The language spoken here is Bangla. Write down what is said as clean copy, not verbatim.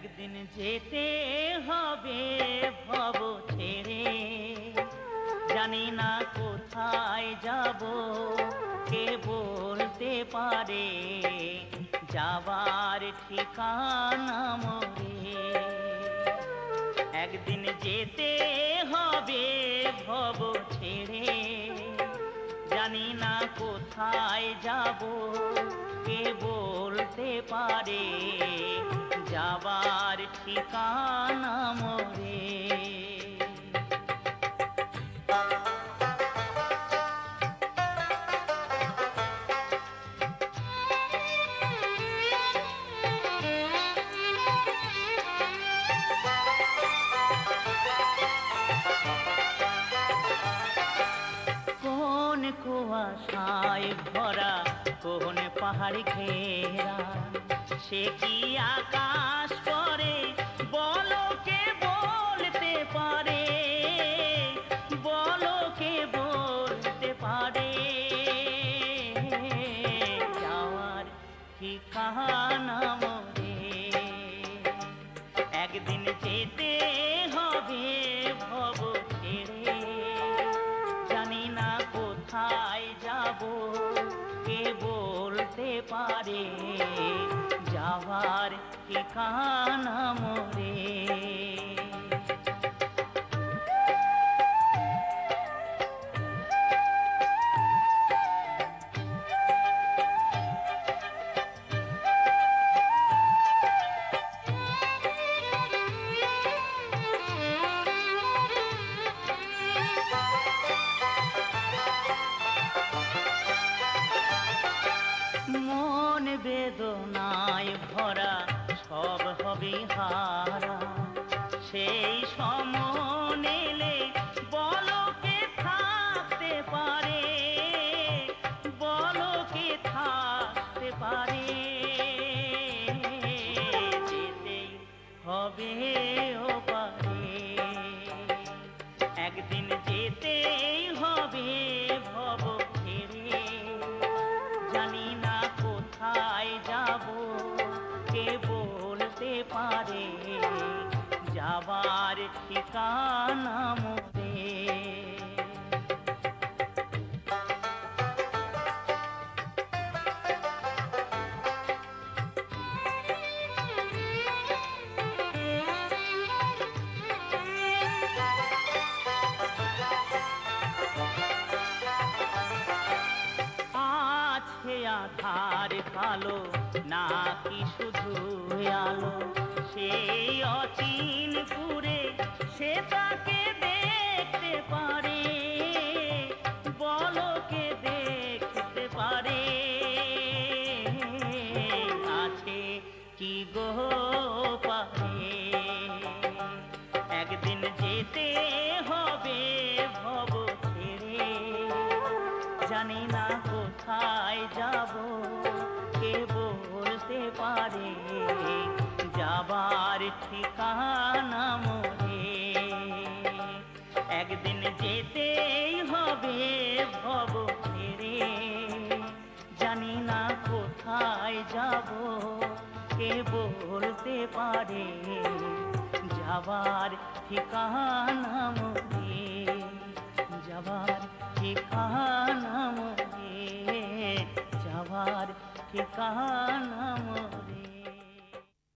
একদিন যেতে হবে ভব ছেড়ে, জানি না কোথায় যাব, কে বলতে পারে যাবার ঠিকানা মোরে। একদিন যেতে হবে ভব ছেড়ে, জানি না কোথায় যাব, কে বলতে পারে যাবার ঠিকানা মোরে। কোন কুয়াশায় ভরা, কোন পাহাড় ঘেরা, সে কি আকাশ পরে বলো কে বলতে পারে, বলো কে বলতে পারে যাওয়ার ঠিকানা মোরে। একদিন যেতে হবে ভব ছেড়ে, জানি না কোথায় যাব, কে বলতে পারে যাওয়ার ঠিকানা মোরে। মন বেদনায় ভরা, সব হবে হারা, সেই সময় এলে বলো কে থাকতে পারে, বলো কে থাকতে পারে যেতেই হবে ও পারে। একদিন যেতেই হবে ভব ছেড়ে, জানি না কোথায় যাব, কে বলতে পারে যাবার ঠিকানা মোরে। আছে আধার কালো নাকি শুধু আলো, সেই অচিন পুরে সে তাকে দেখতে পারে, বলো কে দেখতে পারে আছে কি গো পারে। একদিন যেতে হবে ভব ছেড়ে, জানি না কোথায় যাব, কে বলতে পারে যাবার ঠিকানা মোরে। একদিন যেতেই হবে ভব ছেড়ে, জানি না কোথায় যাব, কে বলতে পারে যাবার ঠিকানা মোরে, যাবার ঠিকানা মোরে, যাবার ঠিকানা মোরে।